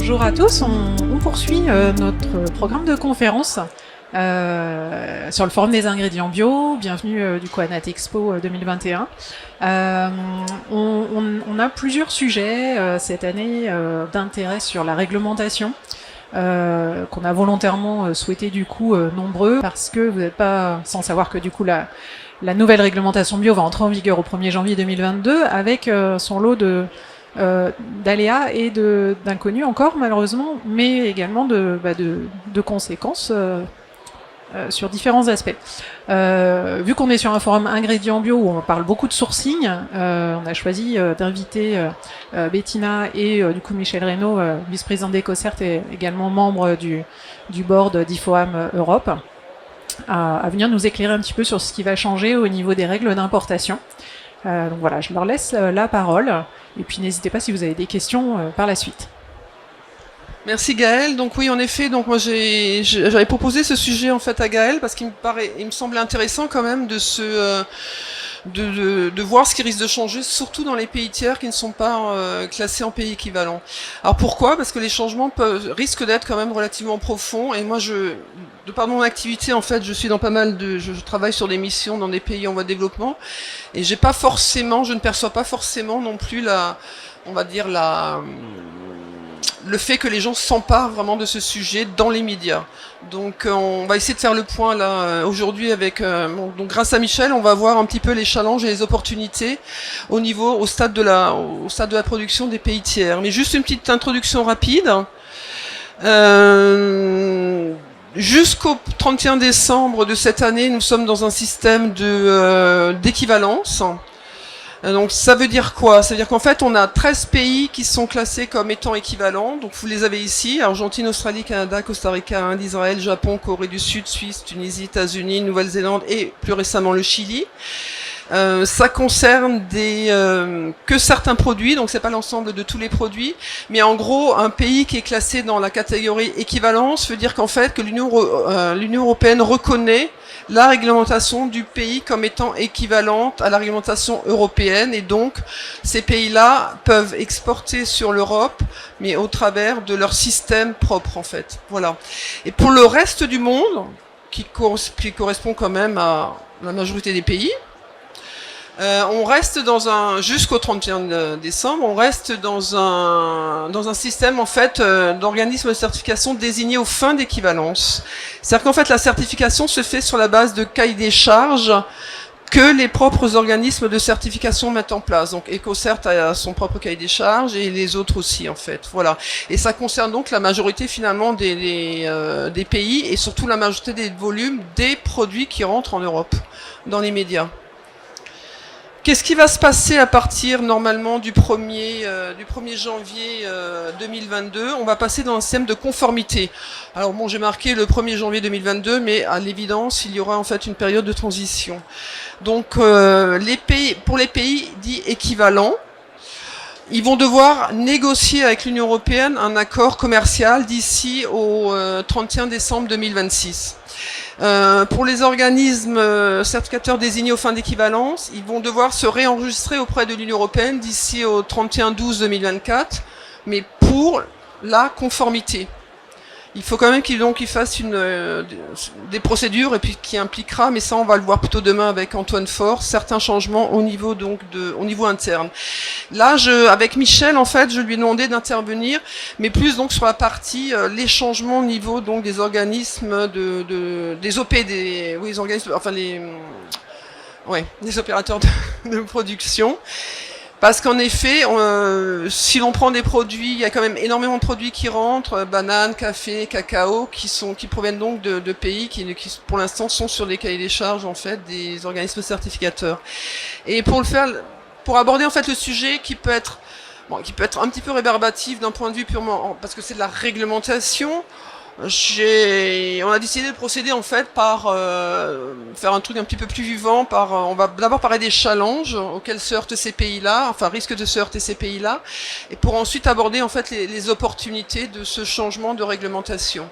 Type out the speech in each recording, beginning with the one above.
Bonjour à tous, on poursuit notre programme de conférence sur le forum des ingrédients bio. Bienvenue du coup à NatExpo 2021. On a plusieurs sujets cette année d'intérêt sur la réglementation. Qu'on a volontairement souhaité du coup nombreux, parce que vous n'êtes pas sans savoir que du coup la nouvelle réglementation bio va entrer en vigueur au 1er janvier 2022 avec son lot d'aléas et d'inconnus encore malheureusement, mais également de conséquences sur différents aspects. Vu qu'on est sur un forum ingrédients bio où on parle beaucoup de sourcing, on a choisi d'inviter Bettina et du coup Michel Reynaud, vice-président d'Ecocert et également membre du board d'IFOAM Europe, à venir nous éclairer un petit peu sur ce qui va changer au niveau des règles d'importation. Donc voilà, je leur laisse la parole et puis n'hésitez pas si vous avez des questions par la suite. Merci Gaëlle. Donc oui, en effet, donc moi j'avais proposé ce sujet en fait à Gaëlle parce qu'il me semblait intéressant quand même de voir ce qui risque de changer, surtout dans les pays tiers qui ne sont pas classés en pays équivalents. Alors pourquoi ? Parce que les changements risquent d'être quand même relativement profonds. Et moi, de par mon activité, en fait, je suis dans je travaille sur des missions dans des pays en voie de développement, et je ne perçois pas forcément non plus le fait que les gens s'emparent vraiment de ce sujet dans les médias. Donc on va essayer de faire le point là aujourd'hui avec donc grâce à Michel, on va voir un petit peu les challenges et les opportunités au stade de la production des pays tiers. Mais juste une petite introduction rapide. Jusqu'au 31 décembre de cette année, nous sommes dans un système d'équivalence. Donc ça veut dire quoi ? Ça veut dire qu'en fait on a 13 pays qui sont classés comme étant équivalents, donc vous les avez ici, Argentine, Australie, Canada, Costa Rica, Inde, Israël, Japon, Corée du Sud, Suisse, Tunisie, États-Unis, Nouvelle-Zélande et plus récemment le Chili. Ça concerne que certains produits, donc c'est pas l'ensemble de tous les produits, mais en gros un pays qui est classé dans la catégorie équivalence veut dire qu'en fait que l'Union européenne reconnaît la réglementation du pays comme étant équivalente à la réglementation européenne, et donc ces pays-là peuvent exporter sur l'Europe, mais au travers de leur système propre en fait. Voilà. Et pour le reste du monde, qui correspond quand même à la majorité des pays, on reste jusqu'au 31 décembre, on reste dans un système en fait d'organismes de certification désignés aux fins d'équivalence. C'est-à-dire qu'en fait la certification se fait sur la base de cahiers des charges que les propres organismes de certification mettent en place. Donc Ecocert a son propre cahier des charges et les autres aussi en fait. Voilà. Et ça concerne donc la majorité finalement des pays et surtout la majorité des volumes des produits qui rentrent en Europe dans les médias. Qu'est-ce qui va se passer à partir normalement du 1er janvier 2022 ? On va passer dans un système de conformité. Alors bon, j'ai marqué le 1er janvier 2022, mais à l'évidence, il y aura en fait une période de transition. Donc pour les pays dits équivalents, ils vont devoir négocier avec l'Union européenne un accord commercial d'ici au 31 décembre 2026. Pour les organismes certificateurs désignés aux fins d'équivalence, ils vont devoir se réenregistrer auprès de l'Union européenne d'ici au 31/12/2024, mais pour la conformité. Il faut quand même qu'ils fassent des procédures et puis qui impliquera, mais ça on va le voir plutôt demain avec Antoine Faure, certains changements au niveau interne. Là, avec Michel en fait, je lui ai demandé d'intervenir, mais plus donc sur la partie les changements au niveau donc des organismes des OP, les organismes, enfin les opérateurs de production. Parce qu'en effet, si l'on prend des produits, il y a quand même énormément de produits qui rentrent, bananes, café, cacao, qui proviennent donc de pays qui pour l'instant sont sur des cahiers des charges en fait des organismes certificateurs. Et pour aborder en fait le sujet qui peut être un petit peu rébarbatif d'un point de vue purement parce que c'est de la réglementation. On a décidé de procéder en fait par faire un truc un petit peu plus vivant. On va d'abord parler des challenges auxquels se heurtent ces pays-là, enfin risquent de se heurter ces pays-là, et pour ensuite aborder en fait les opportunités de ce changement de réglementation.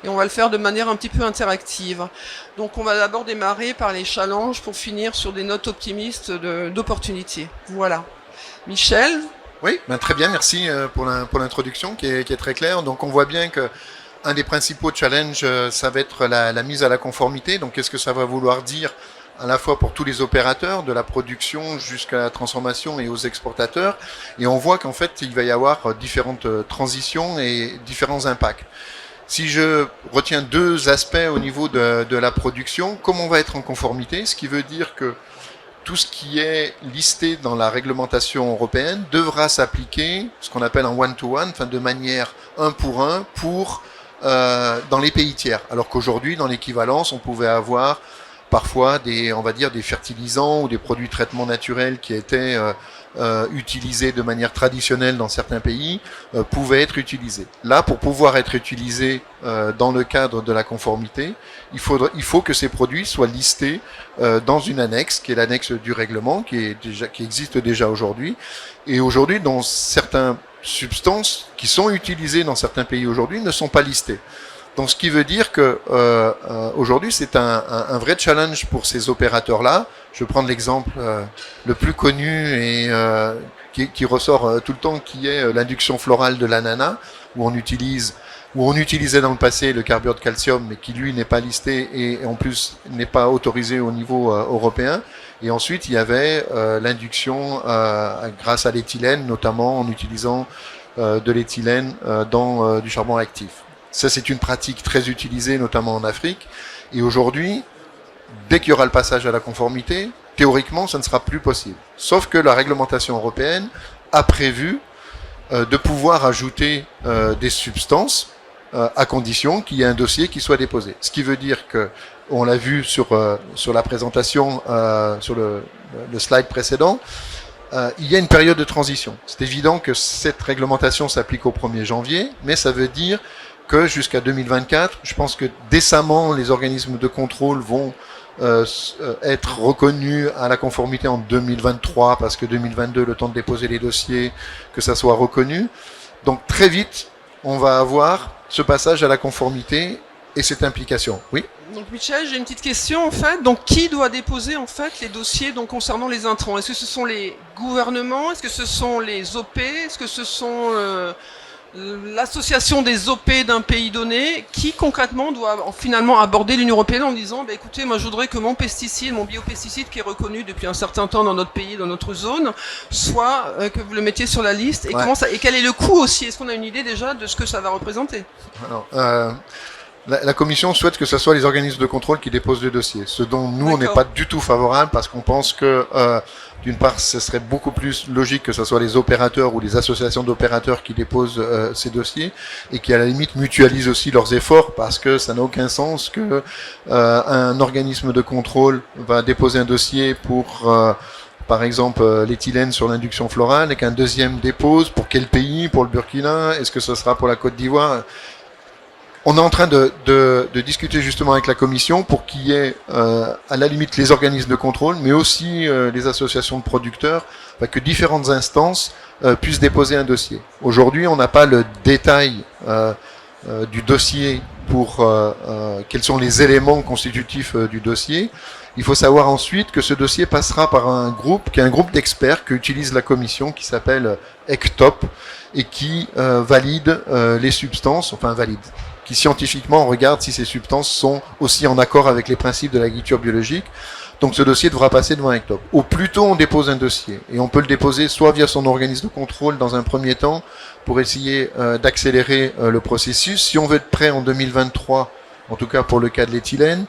Et on va le faire de manière un petit peu interactive. Donc on va d'abord démarrer par les challenges pour finir sur des notes optimistes d'opportunités. Voilà. Michel ? Oui, très bien, merci pour l'introduction qui est très claire. Donc on voit bien que un des principaux challenges, ça va être la mise à la conformité. Donc qu'est-ce que ça va vouloir dire à la fois pour tous les opérateurs, de la production jusqu'à la transformation et aux exportateurs. Et on voit qu'en fait, il va y avoir différentes transitions et différents impacts. Si je retiens deux aspects au niveau de la production, comment on va être en conformité, ce qui veut dire que tout ce qui est listé dans la réglementation européenne devra s'appliquer, ce qu'on appelle en one-to-one, enfin de manière un pour dans les pays tiers. Alors qu'aujourd'hui, dans l'équivalence, on pouvait avoir parfois des fertilisants ou des produits de traitement naturel qui étaient utilisés de manière traditionnelle dans certains pays, pouvaient être utilisés. Là, pour pouvoir être utilisés dans le cadre de la conformité, il faut que ces produits soient listés dans une annexe, qui est l'annexe du règlement, qui existe déjà aujourd'hui. Et aujourd'hui, dans certaines substances qui sont utilisées dans certains pays aujourd'hui, ne sont pas listées. Donc, ce qui veut dire que aujourd'hui, c'est un vrai challenge pour ces opérateurs-là. Je vais prendre l'exemple le plus connu et qui ressort tout le temps, qui est l'induction florale de l'ananas, où on utilisait dans le passé le carbure de calcium, mais qui lui n'est pas listé et en plus n'est pas autorisé au niveau européen. Et ensuite, il y avait l'induction grâce à l'éthylène, notamment en utilisant de l'éthylène dans du charbon actif. Ça, c'est une pratique très utilisée, notamment en Afrique. Et aujourd'hui, dès qu'il y aura le passage à la conformité, théoriquement, ça ne sera plus possible. Sauf que la réglementation européenne a prévu de pouvoir ajouter des substances à condition qu'il y ait un dossier qui soit déposé. Ce qui veut dire que, on l'a vu sur la présentation, sur le slide précédent, il y a une période de transition. C'est évident que cette réglementation s'applique au 1er janvier, mais ça veut dire que jusqu'à 2024, je pense que décemment, les organismes de contrôle vont être reconnus à la conformité en 2023, parce que 2022, le temps de déposer les dossiers, que ça soit reconnu. Donc très vite, on va avoir ce passage à la conformité et cette implication. Oui. Donc Michel, j'ai une petite question en fait. Donc qui doit déposer en fait les dossiers donc concernant les intrants? Est-ce que ce sont les gouvernements? Est-ce que ce sont les OP? Est-ce que ce sont l'association des OP d'un pays donné? Qui concrètement doit finalement aborder l'Union européenne en disant écoutez, moi je voudrais que mon pesticide, mon biopesticide qui est reconnu depuis un certain temps dans notre pays, dans notre zone, soit que vous le mettiez sur la liste et et quel est le coût aussi? Est-ce qu'on a une idée déjà de ce que ça va représenter? Alors, la Commission souhaite que ce soit les organismes de contrôle qui déposent le dossier, ce dont nous on n'est pas du tout favorable, parce qu'on pense que d'une part, ce serait beaucoup plus logique que ce soit les opérateurs ou les associations d'opérateurs qui déposent ces dossiers et qui à la limite mutualisent aussi leurs efforts, parce que ça n'a aucun sens que un organisme de contrôle va déposer un dossier pour par exemple l'éthylène sur l'induction florale et qu'un deuxième dépose pour quel pays? Pour le Burkina? Est-ce que ce sera pour la Côte d'Ivoire? On est en train de discuter justement avec la Commission pour qu'il y ait à la limite les organismes de contrôle, mais aussi les associations de producteurs, que différentes instances puissent déposer un dossier. Aujourd'hui, on n'a pas le détail du dossier pour quels sont les éléments constitutifs du dossier. Il faut savoir ensuite que ce dossier passera par un groupe, qui est un groupe d'experts qu'utilise la Commission, qui s'appelle ECTOP, et qui valide les substances, qui scientifiquement regarde si ces substances sont aussi en accord avec les principes de l'agriculture biologique. Donc ce dossier devra passer devant ECTOP. Au plus tôt on dépose un dossier, et on peut le déposer soit via son organisme de contrôle dans un premier temps, pour essayer d'accélérer le processus. Si on veut être prêt en 2023, en tout cas pour le cas de l'éthylène,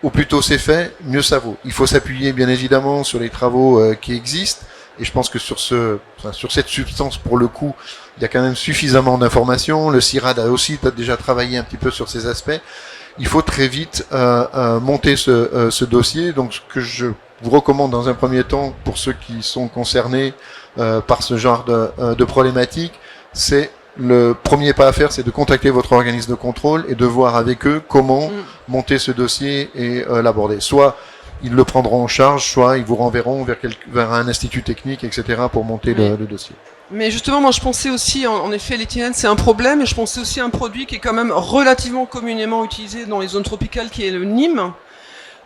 au plus tôt c'est fait, mieux ça vaut. Il faut s'appuyer bien évidemment sur les travaux qui existent, et je pense que sur cette substance, pour le coup, il y a quand même suffisamment d'informations. Le CIRAD a aussi déjà travaillé un petit peu sur ces aspects. Il faut très vite monter ce dossier. Donc, ce que je vous recommande dans un premier temps, pour ceux qui sont concernés par ce genre de problématique, c'est le premier pas à faire, c'est de contacter votre organisme de contrôle et de voir avec eux comment monter ce dossier et l'aborder. Soit ils le prendront en charge, soit ils vous renverront vers un institut technique, etc., pour monter le dossier. Mais justement, moi je pensais aussi, en effet, l'éthylène c'est un problème, et je pensais aussi à un produit qui est quand même relativement communément utilisé dans les zones tropicales, qui est le Nîmes.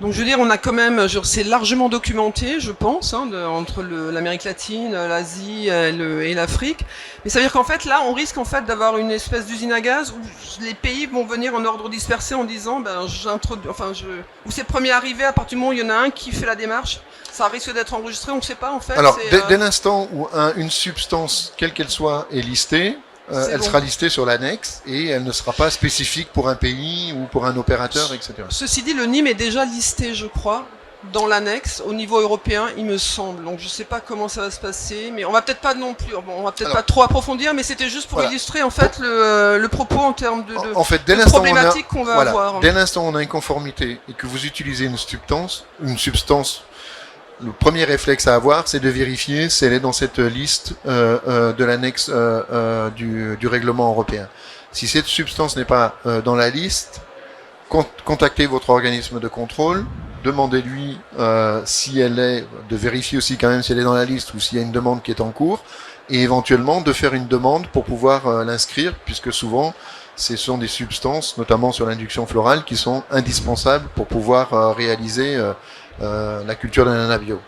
Donc je veux dire, on a quand même, c'est largement documenté, je pense, entre l'Amérique latine, l'Asie et l'Afrique. Mais ça veut dire qu'en fait, là, on risque en fait d'avoir une espèce d'usine à gaz où les pays vont venir en ordre dispersé en disant, où c'est le premier arrivé, à partir du moment où il y en a un qui fait la démarche, ça risque d'être enregistré, on ne sait pas en fait. Alors, dès l'instant où une substance, quelle qu'elle soit, est listée, elle sera listée sur l'annexe et elle ne sera pas spécifique pour un pays ou pour un opérateur, etc. Ceci dit, le NIM est déjà listé, je crois, dans l'annexe au niveau européen, il me semble. Donc je ne sais pas comment ça va se passer, mais on va peut-être pas non plus, on va peut-être pas trop approfondir, mais c'était juste pour illustrer en fait le propos en termes de problématique qu'on va avoir. Dès l'instant où on a une conformité et que vous utilisez une substance, le premier réflexe à avoir, c'est de vérifier si elle est dans cette liste de l'annexe du règlement européen. Si cette substance n'est pas dans la liste, contactez votre organisme de contrôle, demandez-lui si elle est, de vérifier aussi quand même si elle est dans la liste ou s'il y a une demande qui est en cours, et éventuellement de faire une demande pour pouvoir l'inscrire, puisque souvent ce sont des substances, notamment sur l'induction florale, qui sont indispensables pour pouvoir réaliser la culture d'un ananas-bio.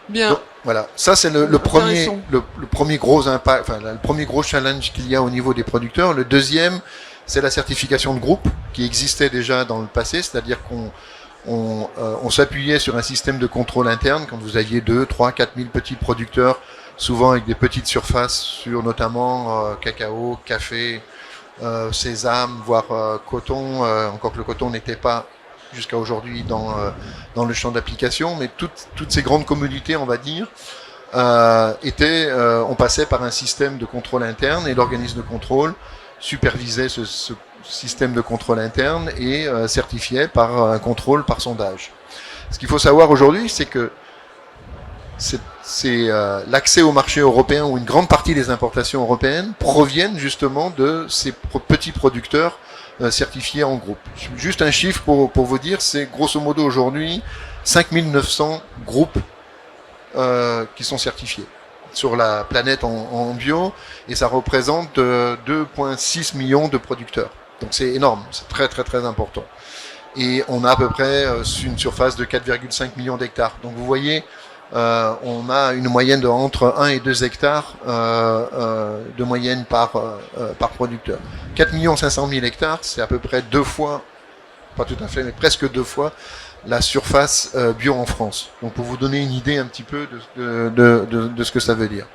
Bien. Donc, voilà, ça c'est le premier gros impact, le premier gros challenge qu'il y a au niveau des producteurs. Le deuxième, c'est la certification de groupe qui existait déjà dans le passé, c'est-à-dire qu'on s'appuyait sur un système de contrôle interne quand vous aviez 2, 3, 4 000 petits producteurs, souvent avec des petites surfaces sur notamment cacao, café, sésame, voire coton, encore que le coton n'était pas jusqu'à aujourd'hui dans le champ d'application, mais toutes ces grandes communautés, on va dire, on passait par un système de contrôle interne et l'organisme de contrôle supervisait ce système de contrôle interne et certifiait par un contrôle par sondage. Ce qu'il faut savoir aujourd'hui, c'est que l'accès au marché européen où une grande partie des importations européennes proviennent justement de ces petits producteurs certifiés en groupe. Juste un chiffre pour vous dire, c'est grosso modo aujourd'hui 5900 groupes qui sont certifiés sur la planète en bio, et ça représente 2,6 millions de producteurs. Donc c'est énorme, c'est très très très important. Et on a à peu près une surface de 4,5 millions d'hectares. Donc vous voyez, on a une moyenne de entre 1 et 2 hectares de moyenne par producteur. 4 500 000 hectares, c'est à peu près 2 fois, pas tout à fait, mais presque 2 fois la surface bio en France. Donc pour vous donner une idée un petit peu de ce que ça veut dire.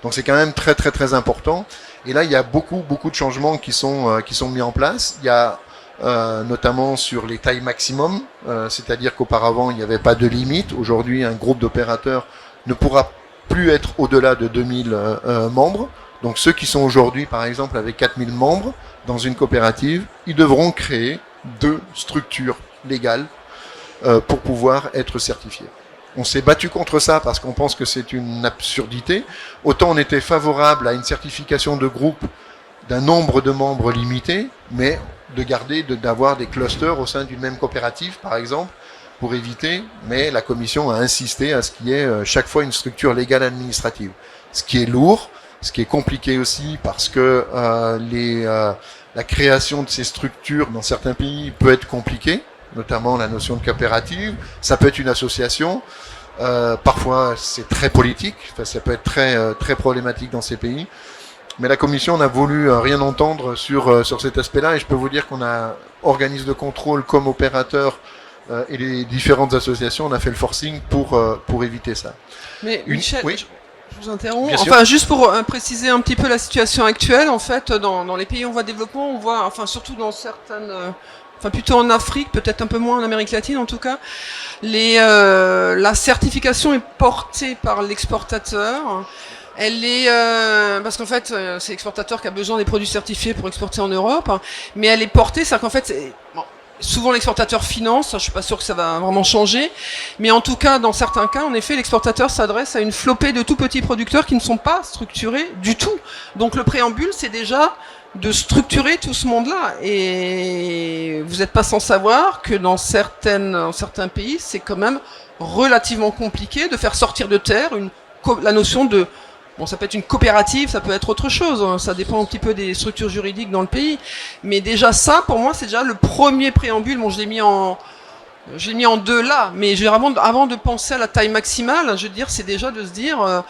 Donc c'est quand même très très très important. Et là il y a beaucoup de changements qui sont mis en place. Il y a notamment sur les tailles maximum, c'est-à-dire qu'auparavant il n'y avait pas de limite. Aujourd'hui un groupe d'opérateurs ne pourra plus être au-delà de 2000 membres. Donc ceux qui sont aujourd'hui par exemple avec 4000 membres dans une coopérative, ils devront créer 2 structures légales pour pouvoir être certifiés. On s'est battu contre ça parce qu'on pense que c'est une absurdité. Autant on était favorable à une certification de groupe d'un nombre de membres limité, mais d'avoir des clusters au sein d'une même coopérative, par exemple, pour éviter, mais la commission a insisté à ce qu'il y ait chaque fois une structure légale administrative. Ce qui est lourd, ce qui est compliqué aussi, parce que la création de ces structures dans certains pays peut être compliquée, notamment la notion de coopérative, ça peut être une association, parfois c'est très politique, ça peut être très, très problématique dans ces pays. Mais la commission n'a voulu rien entendre sur cet aspect-là, et je peux vous dire qu'on a organisme de contrôle comme opérateur et les différentes associations, on a fait le forcing pour éviter ça. Mais Michel, oui, je vous interromps. Bien enfin, sûr. juste pour préciser un petit peu la situation actuelle, en fait, dans les pays en voie de développement, on voit, enfin surtout dans certaines, enfin plutôt en Afrique, peut-être un peu moins en Amérique latine en tout cas, la certification est portée par l'exportateur. Elle est parce qu'en fait c'est l'exportateur qui a besoin des produits certifiés pour exporter en Europe, mais elle est portée, c'est-à-dire qu'en fait souvent l'exportateur finance, je suis pas sûr que ça va vraiment changer, mais en tout cas dans certains cas en effet l'exportateur s'adresse à une flopée de tout petits producteurs qui ne sont pas structurés du tout. Donc le préambule c'est déjà de structurer tout ce monde-là, et vous n'êtes pas sans savoir que dans certains pays c'est quand même relativement compliqué de faire sortir de terre la notion de bon, ça peut être une coopérative, ça peut être autre chose, hein, ça dépend un petit peu des structures juridiques dans le pays. Mais déjà ça, pour moi, c'est déjà le premier préambule. Bon, je l'ai mis en Je l'ai mis en 2 là, mais avant de penser à la taille maximale, je veux dire, c'est déjà de se dire,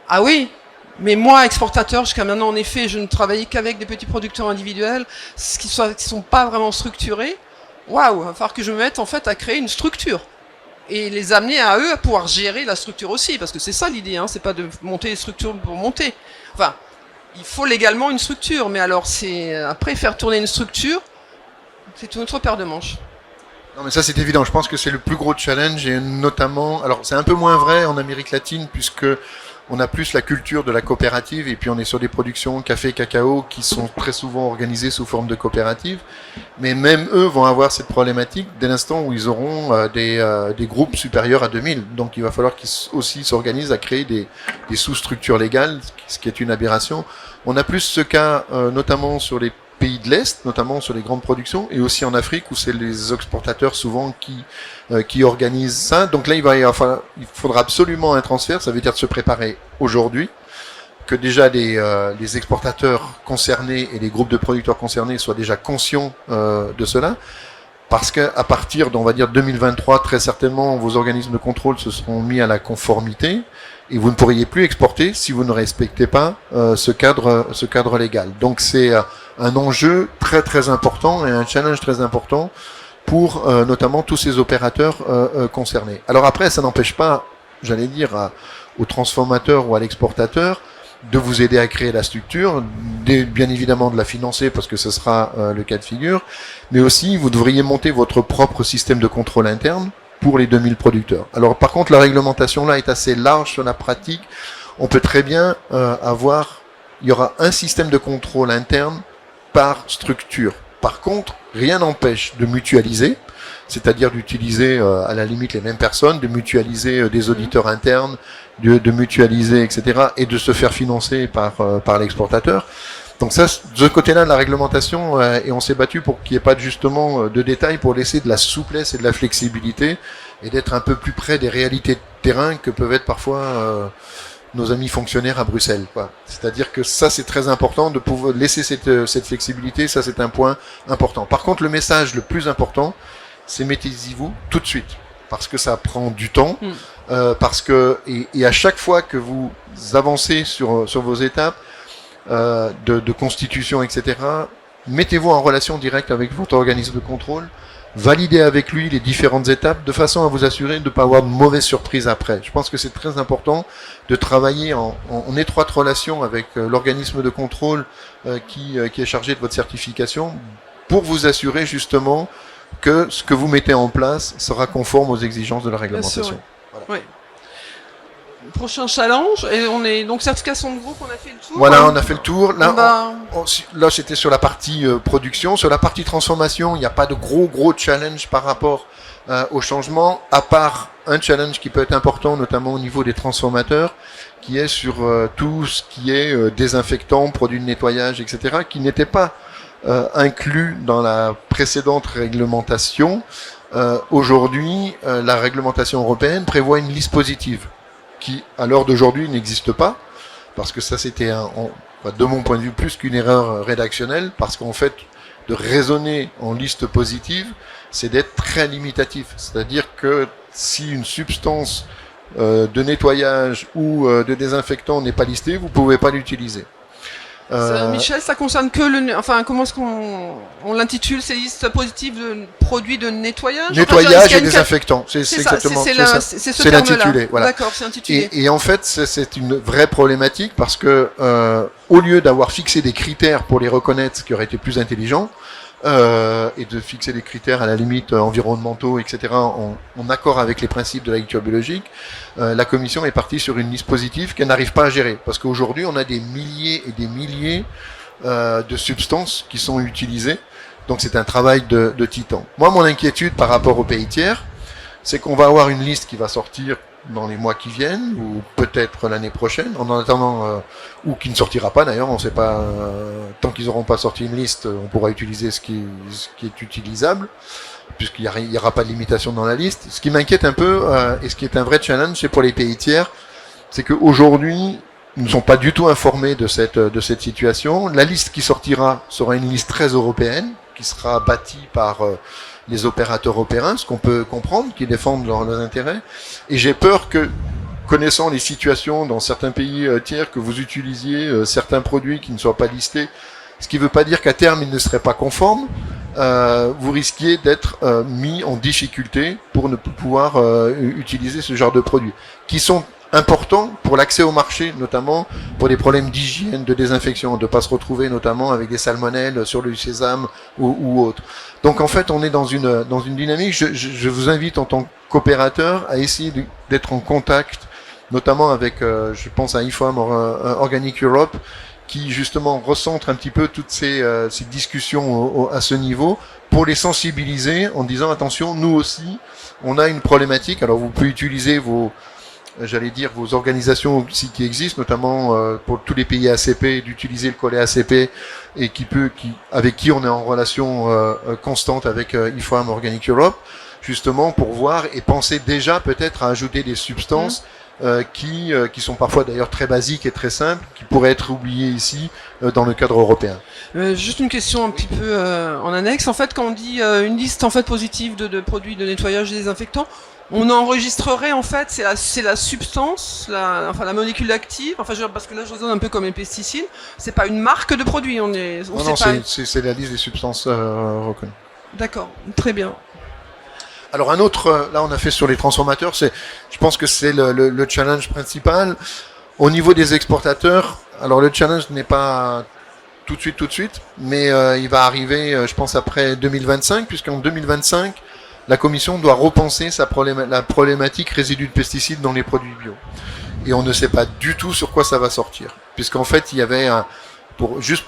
ah oui, mais moi, exportateur, jusqu'à maintenant, en effet, je ne travaillais qu'avec des petits producteurs individuels, qui sont pas vraiment structurés. Waouh, il va falloir que je me mette en fait à créer une structure et les amener à eux à pouvoir gérer la structure aussi, parce que c'est ça l'idée, hein, c'est pas de monter les structures pour monter. Enfin, il faut légalement une structure, mais alors c'est après faire tourner une structure, c'est une autre paire de manches. Non, mais ça c'est évident. Je pense que c'est le plus gros challenge et notamment, alors c'est un peu moins vrai en Amérique latine puisque on a plus la culture de la coopérative et puis on est sur des productions café, cacao qui sont très souvent organisées sous forme de coopérative. Mais même eux vont avoir cette problématique dès l'instant où ils auront des groupes supérieurs à 2000. Donc il va falloir qu'ils aussi s'organisent à créer des sous-structures légales, ce qui est une aberration. On a plus ce cas notamment sur les pays de l'Est, notamment sur les grandes productions, et aussi en Afrique où c'est les exportateurs souvent qui organisent ça. Donc là, il faudra absolument un transfert, ça veut dire de se préparer aujourd'hui, que déjà les exportateurs concernés et les groupes de producteurs concernés soient déjà conscients de cela, parce que à partir on va dire 2023, très certainement, vos organismes de contrôle se seront mis à la conformité, et vous ne pourriez plus exporter si vous ne respectez pas ce cadre légal. Donc c'est un enjeu très très important et un challenge très important pour notamment tous ces opérateurs concernés. Alors après, ça n'empêche pas, j'allais dire, au transformateur ou à l'exportateur de vous aider à créer la structure, bien évidemment de la financer parce que ce sera le cas de figure, mais aussi vous devriez monter votre propre système de contrôle interne pour les 2000 producteurs. Alors par contre, la réglementation là est assez large sur la pratique. On peut très bien il y aura un système de contrôle interne par structure. Par contre, rien n'empêche de mutualiser, c'est-à-dire d'utiliser à la limite les mêmes personnes, de mutualiser des auditeurs internes, de mutualiser, etc., et de se faire financer par l'exportateur. Donc ça, de ce côté-là de la réglementation, et on s'est battu pour qu'il n'y ait pas justement de détails, pour laisser de la souplesse et de la flexibilité, et d'être un peu plus près des réalités de terrain que peuvent être parfois nos amis fonctionnaires à Bruxelles, quoi. C'est-à-dire que ça, c'est très important de pouvoir laisser cette flexibilité. Ça, c'est un point important. Par contre, le message le plus important, c'est mettez-y vous tout de suite, parce que ça prend du temps, parce que et à chaque fois que vous avancez sur vos étapes de constitution, etc., mettez-vous en relation directe avec votre organisme de contrôle. Validez avec lui les différentes étapes de façon à vous assurer de ne pas avoir de mauvaises surprises après. Je pense que c'est très important de travailler en étroite relation avec l'organisme de contrôle qui est chargé de votre certification pour vous assurer justement que ce que vous mettez en place sera conforme aux exigences de la réglementation. Bien sûr, oui. Voilà. Oui. Prochain challenge, et on est donc certification de groupe, on a fait le tour. Voilà, on a fait le tour. Là, là c'était sur la partie production. Sur la partie transformation, il n'y a pas de gros challenge par rapport au changement, à part un challenge qui peut être important, notamment au niveau des transformateurs, qui est sur tout ce qui est désinfectant, produits de nettoyage, etc., qui n'était pas inclus dans la précédente réglementation. Aujourd'hui, la réglementation européenne prévoit une liste positive, qui, à l'heure d'aujourd'hui, n'existe pas, parce que ça, c'était, de mon point de vue, plus qu'une erreur rédactionnelle, parce qu'en fait, de raisonner en liste positive, c'est d'être très limitatif. C'est-à-dire que si une substance de nettoyage ou de désinfectant n'est pas listée, vous ne pouvez pas l'utiliser. Michel, ça concerne que enfin, comment est-ce qu'on l'intitule, ces listes positives de produits de nettoyage? Nettoyage et désinfectant. C'est exactement c'est l'intitulé. Voilà. D'accord, c'est intitulé. Et en fait, c'est une vraie problématique parce que au lieu d'avoir fixé des critères pour les reconnaître, ce qui aurait été plus intelligent, et de fixer des critères à la limite environnementaux, etc., en accord avec les principes de l'agriculture biologique, la Commission est partie sur une liste positive qu'elle n'arrive pas à gérer. Parce qu'aujourd'hui, on a des milliers et des milliers de substances qui sont utilisées. Donc c'est un travail de titan. Moi, mon inquiétude par rapport aux pays tiers, c'est qu'on va avoir une liste qui va sortir dans les mois qui viennent, ou peut-être l'année prochaine, en attendant, ou qui ne sortira pas d'ailleurs, on ne sait pas, tant qu'ils n'auront pas sorti une liste, on pourra utiliser ce qui est utilisable, puisqu'il n'y aura pas de limitation dans la liste. Ce qui m'inquiète un peu, et ce qui est un vrai challenge, c'est pour les pays tiers, c'est qu'aujourd'hui, ils ne sont pas du tout informés de cette situation. La liste qui sortira sera une liste très européenne, qui sera bâtie par les opérateurs européens, ce qu'on peut comprendre, qui défendent leurs intérêts. Et j'ai peur que, connaissant les situations dans certains pays tiers, que vous utilisiez certains produits qui ne soient pas listés, ce qui ne veut pas dire qu'à terme, ils ne seraient pas conformes, vous risquiez d'être mis en difficulté pour ne plus pouvoir utiliser ce genre de produits, qui sont importants pour l'accès au marché, notamment pour des problèmes d'hygiène, de désinfection, de ne pas se retrouver notamment avec des salmonelles sur le sésame ou autre. Donc en fait, on est dans une dynamique. Je vous invite en tant qu'opérateur à essayer d'être en contact, notamment avec, je pense à IFOAM Organic Europe, qui justement recentre un petit peu toutes ces discussions à ce niveau, pour les sensibiliser en disant attention, nous aussi, on a une problématique. Alors vous pouvez utiliser vos organisations aussi qui existent, notamment pour tous les pays ACP, d'utiliser le collet ACP et avec qui on est en relation constante avec IFOAM Organic Europe, justement pour voir et penser déjà peut-être à ajouter des substances qui sont parfois d'ailleurs très basiques et très simples, qui pourraient être oubliées ici dans le cadre européen. Juste une question un petit peu en annexe. En fait, quand on dit une liste en fait positive de produits de nettoyage et désinfectants, on enregistrerait en fait, c'est la substance, la molécule active. Enfin, parce que là, je raisonne un peu comme les pesticides. C'est pas une marque de produit. C'est la liste des substances reconnues. D'accord, très bien. Alors un autre, là on a fait sur les transformateurs, je pense que c'est le challenge principal. Au niveau des exportateurs, alors le challenge n'est pas tout de suite, mais il va arriver, je pense, après 2025, puisqu'en 2025, la Commission doit repenser la problématique résidus de pesticides dans les produits bio. Et on ne sait pas du tout sur quoi ça va sortir, puisqu'en fait il y avait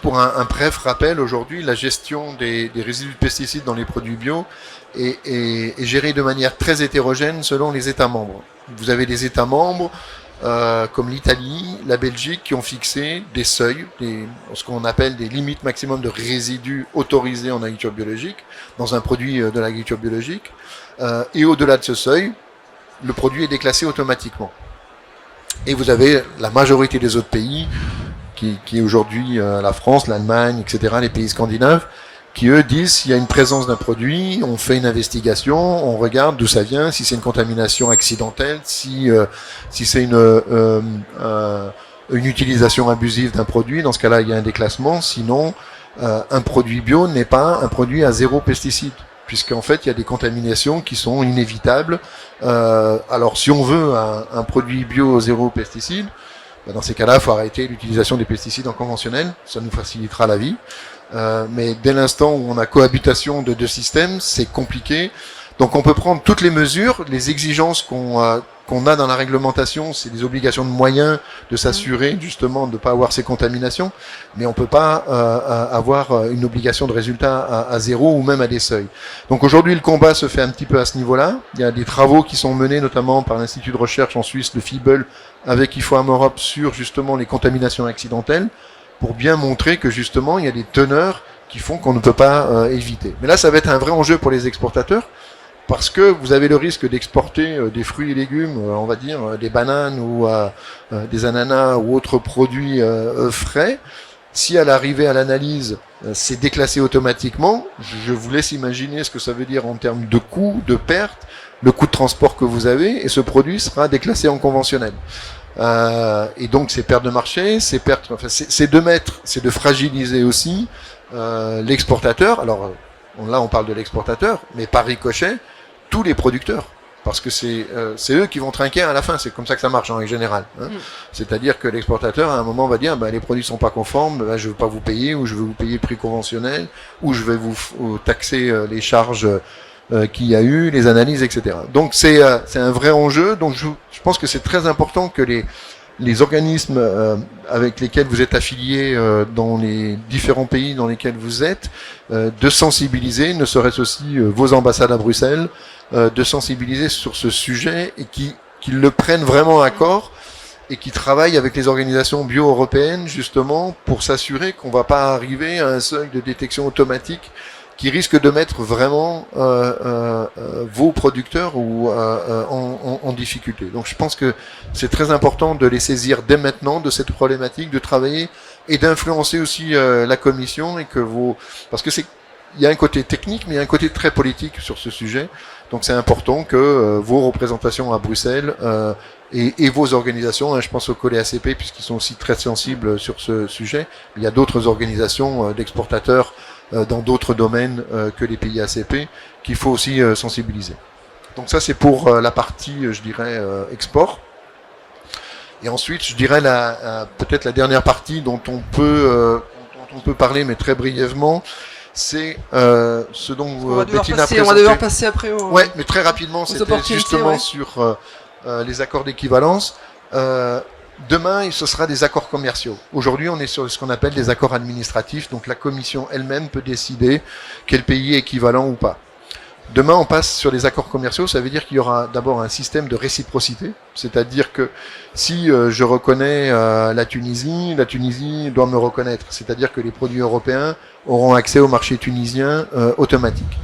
pour un bref rappel, aujourd'hui, la gestion des résidus de pesticides dans les produits bio est gérée de manière très hétérogène selon les États membres. Vous avez des États membres comme l'Italie, la Belgique, qui ont fixé des seuils, ce qu'on appelle des limites maximum de résidus autorisés en agriculture biologique, dans un produit de l'agriculture biologique. Et au-delà de ce seuil, le produit est déclassé automatiquement. Et vous avez la majorité des autres pays, qui est aujourd'hui la France, l'Allemagne, etc., les pays scandinaves, qui eux disent s'il y a une présence d'un produit, on fait une investigation, on regarde d'où ça vient, si c'est une contamination accidentelle, si c'est une utilisation abusive d'un produit, dans ce cas-là il y a un déclassement, sinon un produit bio n'est pas un produit à zéro pesticide, puisqu'en fait il y a des contaminations qui sont inévitables. Alors si on veut un produit bio zéro pesticide, dans ces cas-là, il faut arrêter l'utilisation des pesticides en conventionnel, ça nous facilitera la vie. Mais dès l'instant où on a cohabitation de deux systèmes, c'est compliqué. Donc on peut prendre toutes les mesures, les exigences qu'on a dans la réglementation, c'est des obligations de moyens de s'assurer justement de ne pas avoir ces contaminations, mais on peut pas avoir une obligation de résultat à zéro ou même à des seuils. Donc aujourd'hui le combat se fait un petit peu à ce niveau-là. Il y a des travaux qui sont menés notamment par l'Institut de recherche en Suisse, le FIBEL, avec IFOAM Europe sur justement les contaminations accidentelles, pour bien montrer que justement il y a des teneurs qui font qu'on ne peut pas éviter. Mais là ça va être un vrai enjeu pour les exportateurs, parce que vous avez le risque d'exporter des fruits et légumes, on va dire des bananes ou des ananas ou autres produits frais. Si à l'arrivée à l'analyse, c'est déclassé automatiquement, je vous laisse imaginer ce que ça veut dire en termes de coûts, de pertes, le coût de transport que vous avez, et ce produit sera déclassé en conventionnel. Et donc ces pertes de marché, c'est de fragiliser aussi l'exportateur. Alors là on parle de l'exportateur, mais par ricochet, tous les producteurs, parce que c'est eux qui vont trinquer à la fin. C'est comme ça que ça marche en règle générale. C'est-à-dire que l'exportateur à un moment va dire les produits sont pas conformes, je veux pas vous payer, ou je veux vous payer le prix conventionnel, ou je vais vous taxer les charges qu'il y a eu, les analyses, etc. Donc c'est un vrai enjeu. Donc je pense que c'est très important que les organismes avec lesquels vous êtes affiliés dans les différents pays dans lesquels vous êtes, de sensibiliser, ne serait-ce aussi vos ambassades à Bruxelles, de sensibiliser sur ce sujet et qu'ils le prennent vraiment à corps et qui travaillent avec les organisations bio-européennes justement pour s'assurer qu'on ne va pas arriver à un seuil de détection automatique qui risque de mettre vraiment vos producteurs en difficulté. Donc je pense que c'est très important de les saisir dès maintenant de cette problématique, de travailler et d'influencer aussi la Commission, et que parce que il y a un côté technique, mais il y a un côté très politique sur ce sujet. Donc c'est important que vos représentations à Bruxelles et vos organisations, je pense au Collé ACP puisqu'ils sont aussi très sensibles sur ce sujet. Il y a d'autres organisations d'exportateurs dans d'autres domaines que les pays ACP qu'il faut aussi sensibiliser. Donc ça c'est pour la partie, je dirais, export. Et ensuite, je dirais peut-être la dernière partie dont on peut parler, mais très brièvement, c'est ce dont Bettina a présenté. On va devoir passer après. Ouais, mais très rapidement, c'était justement sur les accords d'équivalence. Demain, ce sera des accords commerciaux. Aujourd'hui, on est sur ce qu'on appelle des accords administratifs. Donc, la Commission elle-même peut décider quel pays est équivalent ou pas. Demain, on passe sur les accords commerciaux. Ça veut dire qu'il y aura d'abord un système de réciprocité. C'est-à-dire que si je reconnais la Tunisie doit me reconnaître. C'est-à-dire que les produits européens auront accès au marché tunisien automatique.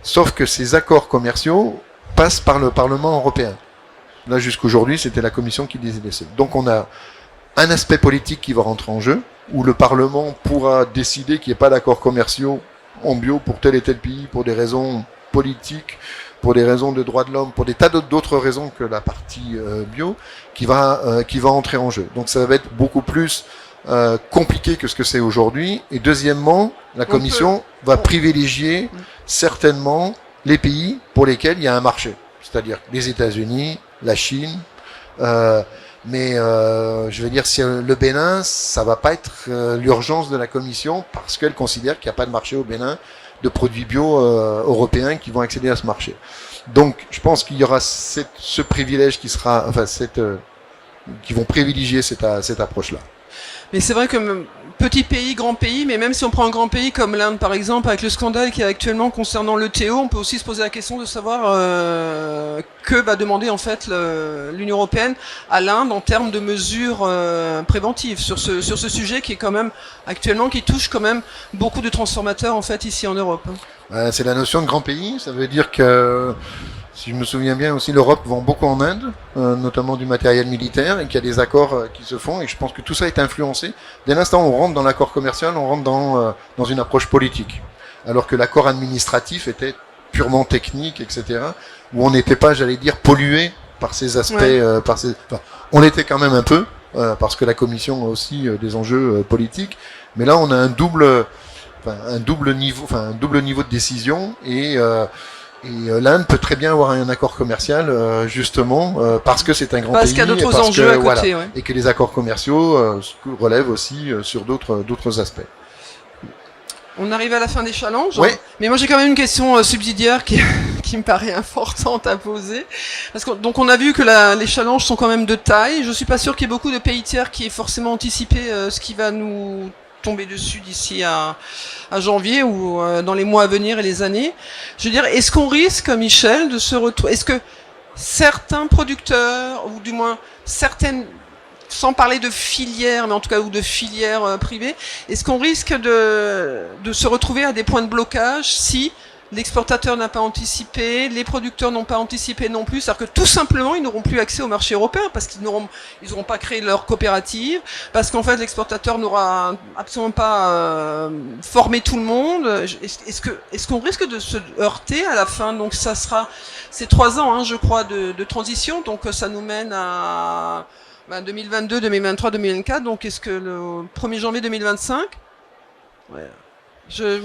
Sauf que ces accords commerciaux passent par le Parlement européen. Là, jusqu'aujourd'hui, c'était la Commission qui décidait ça. Donc, on a un aspect politique qui va rentrer en jeu, où le Parlement pourra décider qu'il n'y ait pas d'accords commerciaux en bio pour tel et tel pays, pour des raisons politiques, pour des raisons de droits de l'homme, pour des tas d'autres raisons que la partie bio, qui va entrer en jeu. Donc, ça va être beaucoup plus compliqué que ce que c'est aujourd'hui. Et deuxièmement, la Commission va privilégier certainement les pays pour lesquels il y a un marché. C'est-à-dire les États-Unis, la Chine, mais je veux dire, si le Bénin, ça va pas être l'urgence de la Commission parce qu'elle considère qu'il n'y a pas de marché au Bénin de produits bio européens qui vont accéder à ce marché. Donc, je pense qu'il y aura ce privilège qui sera, enfin, qui vont privilégier cette approche-là. Mais c'est vrai que petit pays, grand pays, mais même si on prend un grand pays comme l'Inde par exemple, avec le scandale qui est actuellement concernant l'ETO, on peut aussi se poser la question de savoir que va demander en fait l'Union européenne à l'Inde en termes de mesures préventives sur ce sujet qui est quand même actuellement, qui touche quand même beaucoup de transformateurs en fait ici en Europe. C'est la notion de grand pays, ça veut dire que si je me souviens bien aussi, l'Europe vend beaucoup en Inde, notamment du matériel militaire, et qu'il y a des accords qui se font, et je pense que tout ça est influencé. Dès l'instant où on rentre dans l'accord commercial, on rentre dans une approche politique. Alors que l'accord administratif était purement technique, etc., où on n'était pas, j'allais dire, pollué par ces aspects, on l'était quand même un peu, parce que la Commission a aussi des enjeux politiques, mais là on a un double niveau de décision, et l'Inde peut très bien avoir un accord commercial, justement, parce que c'est un grand pays. Parce qu'il y a d'autres enjeux à côté, ouais. Et que les accords commerciaux relèvent aussi sur d'autres aspects. On arrive à la fin des challenges. Oui. Mais moi j'ai quand même une question subsidiaire qui me paraît importante à poser. Parce que, donc on a vu que les challenges sont quand même de taille. Je suis pas sûr qu'il y ait beaucoup de pays tiers qui aient forcément anticipé ce qui va nous tomber dessus d'ici à janvier ou dans les mois à venir et les années. Je veux dire, est-ce qu'on risque, Michel, de se retrouver... Est-ce que certains producteurs, ou du moins certaines, sans parler de filières, mais en tout cas ou de filières privées, est-ce qu'on risque de se retrouver à des points de blocage si l'exportateur n'a pas anticipé, les producteurs n'ont pas anticipé non plus, c'est-à-dire que tout simplement ils n'auront plus accès au marché européen parce qu'ils n'auront pas créé leur coopérative, parce qu'en fait l'exportateur n'aura absolument pas formé tout le monde. Est-ce qu'on risque de se heurter à la fin? Donc ça sera ces 3 ans, hein, je crois, de transition, donc ça nous mène à 2022, 2023, 2024. Donc est-ce que le 1er janvier 2025? Ouais.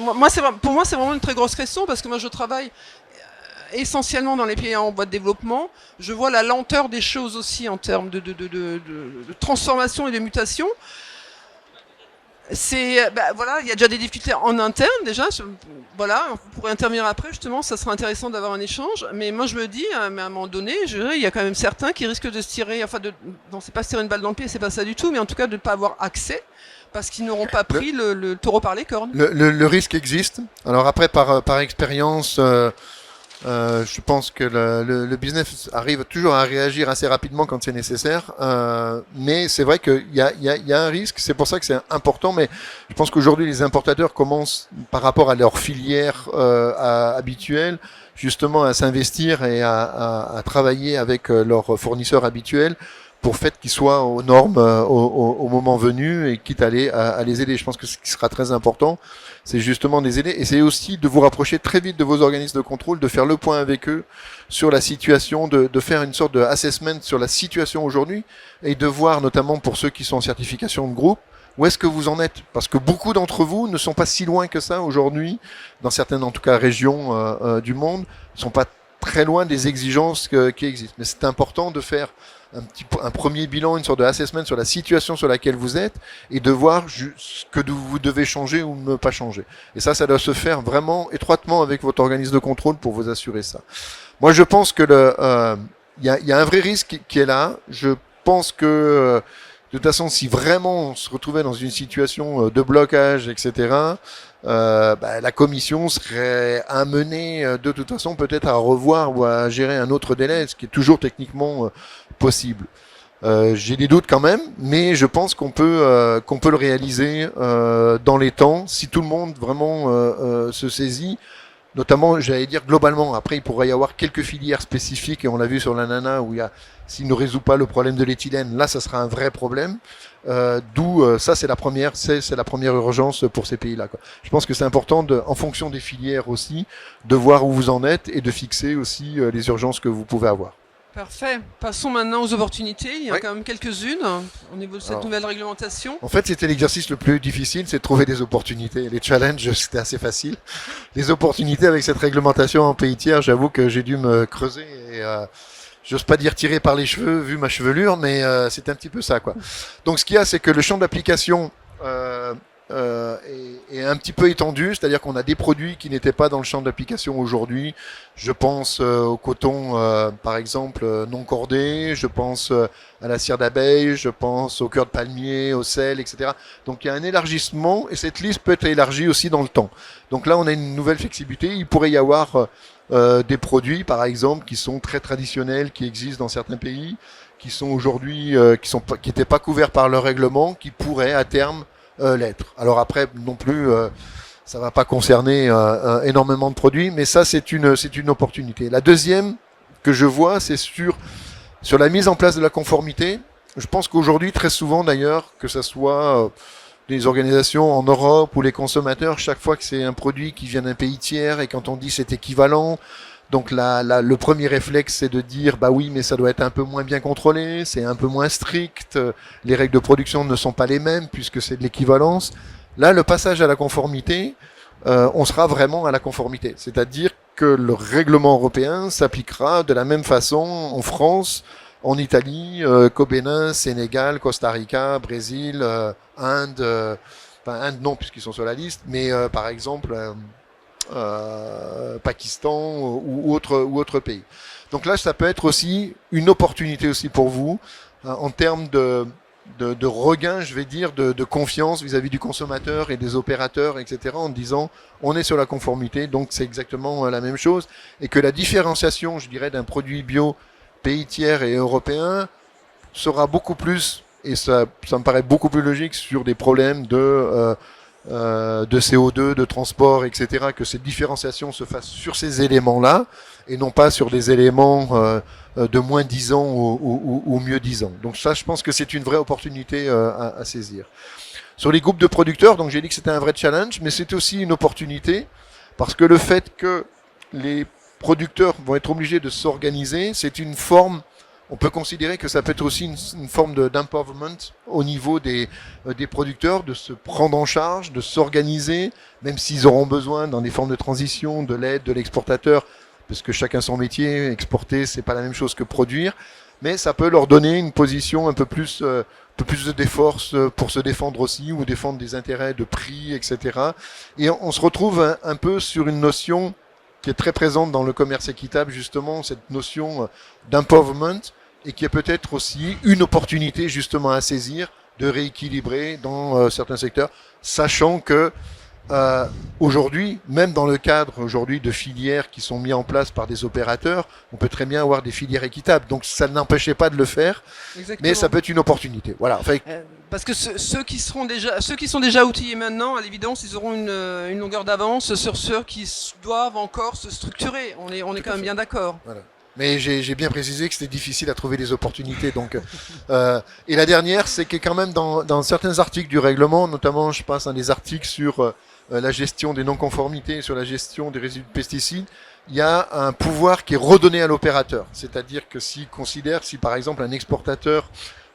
Pour moi, c'est vraiment une très grosse question parce que moi, je travaille essentiellement dans les pays en voie de développement. Je vois la lenteur des choses aussi en termes de transformation et de mutation. Voilà, il y a déjà des difficultés en interne déjà. Voilà, on pourrait intervenir après justement. Ça serait intéressant d'avoir un échange. Mais moi, je me dis, à un moment donné, il y a quand même certains qui risquent de se tirer, non, c'est pas se tirer une balle dans le pied, c'est pas ça du tout, mais en tout cas de ne pas avoir accès. Parce qu'ils n'auront pas pris le taureau par les cornes. Le risque existe. Alors après, par expérience, je pense que le business arrive toujours à réagir assez rapidement quand c'est nécessaire. Mais c'est vrai qu'il y a un risque. C'est pour ça que c'est important. Mais je pense qu'aujourd'hui, les importateurs commencent, par rapport à leur filière habituelle, justement à s'investir et à travailler avec leurs fournisseurs habituels pour fait qu'ils soient aux normes au moment venu et quitte à les aider. Je pense que ce qui sera très important, c'est justement de les aider et c'est aussi de vous rapprocher très vite de vos organismes de contrôle, de faire le point avec eux sur la situation, de faire une sorte de assessment sur la situation aujourd'hui et de voir notamment pour ceux qui sont en certification de groupe, où est-ce que vous en êtes? Parce que beaucoup d'entre vous ne sont pas si loin que ça aujourd'hui, dans certaines en tout cas régions du monde, ne sont pas très loin des exigences qui existent. Mais c'est important de faire un premier bilan, une sorte de assessment sur la situation sur laquelle vous êtes et de voir ce que vous devez changer ou ne pas changer. Et ça doit se faire vraiment étroitement avec votre organisme de contrôle pour vous assurer ça. Moi, je pense que y a un vrai risque qui est là. Je pense que de toute façon, si vraiment on se retrouvait dans une situation de blocage, etc., la commission serait amenée de toute façon peut-être à revoir ou à gérer un autre délai, ce qui est toujours techniquement possible. J'ai des doutes quand même, mais je pense qu'on peut le réaliser dans les temps si tout le monde vraiment se saisit. Notamment, j'allais dire globalement. Après, il pourrait y avoir quelques filières spécifiques, et on l'a vu sur l'ananas, où s'il ne résout pas le problème de l'éthylène, là, ça sera un vrai problème. D'où ça, c'est la première urgence pour ces pays-là, quoi. Je pense que c'est important, en fonction des filières aussi, de voir où vous en êtes et de fixer aussi les urgences que vous pouvez avoir. Parfait. Passons maintenant aux opportunités. Il y en a quand même quelques-unes au niveau de cette nouvelle réglementation. En fait, c'était l'exercice le plus difficile, c'est de trouver des opportunités. Les challenges, c'était assez facile. Les opportunités avec cette réglementation en pays tiers, j'avoue que j'ai dû me creuser et j'ose pas dire tirer par les cheveux vu ma chevelure, mais c'est un petit peu ça, quoi. Donc, ce qu'il y a, c'est que le champ d'application est un petit peu étendu, c'est-à-dire qu'on a des produits qui n'étaient pas dans le champ d'application aujourd'hui. Je pense au coton, par exemple, non cordé, je pense à la cire d'abeille, je pense au cœur de palmier, au sel, etc. Donc il y a un élargissement et cette liste peut être élargie aussi dans le temps. Donc là, on a une nouvelle flexibilité. Il pourrait y avoir des produits, par exemple, qui sont très traditionnels, qui existent dans certains pays, qui sont aujourd'hui, qui n'étaient pas couverts par le règlement, qui pourraient à terme l'être. Alors après, non plus, ça va pas concerner énormément de produits, mais ça, c'est une opportunité. La deuxième que je vois, c'est sur la mise en place de la conformité. Je pense qu'aujourd'hui, très souvent d'ailleurs, que ça soit des organisations en Europe ou les consommateurs, chaque fois que c'est un produit qui vient d'un pays tiers et quand on dit c'est équivalent, donc le premier réflexe, c'est de dire bah oui, mais ça doit être un peu moins bien contrôlé, c'est un peu moins strict, les règles de production ne sont pas les mêmes puisque c'est de l'équivalence. Là, le passage à la conformité, on sera vraiment à la conformité, c'est-à-dire que le règlement européen s'appliquera de la même façon en France, en Italie, qu'au Bénin, Sénégal, Costa Rica, Brésil, Inde, enfin Inde non puisqu'ils sont sur la liste, mais par exemple Pakistan ou autre pays. Donc là, ça peut être aussi une opportunité aussi pour vous en termes de regain, je vais dire, de confiance vis-à-vis du consommateur et des opérateurs, etc. En disant, on est sur la conformité, donc c'est exactement la même chose, et que la différenciation, je dirais, d'un produit bio pays tiers et européen sera beaucoup plus, et ça me paraît beaucoup plus logique sur des problèmes de CO2, de transport, etc., que cette différenciation se fasse sur ces éléments-là, et non pas sur des éléments de moins 10 ans ou mieux 10 ans. Donc ça, je pense que c'est une vraie opportunité à saisir. Sur les groupes de producteurs, donc j'ai dit que c'était un vrai challenge, mais c'est aussi une opportunité, parce que le fait que les producteurs vont être obligés de s'organiser, c'est une forme, on peut considérer que ça peut être aussi une forme d'empowerment au niveau des producteurs, de se prendre en charge, de s'organiser, même s'ils auront besoin dans des formes de transition, de l'aide de l'exportateur, parce que chacun son métier, exporter c'est pas la même chose que produire, mais ça peut leur donner une position un peu plus de force pour se défendre aussi, ou défendre des intérêts de prix, etc. Et on se retrouve un peu sur une notion qui est très présente dans le commerce équitable, justement, cette notion d'empowerment, et qui est peut-être aussi une opportunité justement à saisir, de rééquilibrer dans certains secteurs, sachant que aujourd'hui, même dans le cadre aujourd'hui de filières qui sont mises en place par des opérateurs, on peut très bien avoir des filières équitables. Donc ça n'empêchait pas de le faire, mais ça peut être une opportunité. Voilà. Enfin, parce que ceux qui sont déjà outillés maintenant, à l'évidence, ils auront une longueur d'avance sur ceux qui doivent encore se structurer. On est quand même bien d'accord. Voilà. Mais j'ai bien précisé que c'était difficile à trouver des opportunités. Donc, et la dernière, c'est que quand même dans certains articles du règlement, notamment je passe dans des articles sur la gestion des non-conformités, sur la gestion des résidus de pesticides, il y a un pouvoir qui est redonné à l'opérateur. C'est-à-dire que s'il considère, si par exemple un exportateur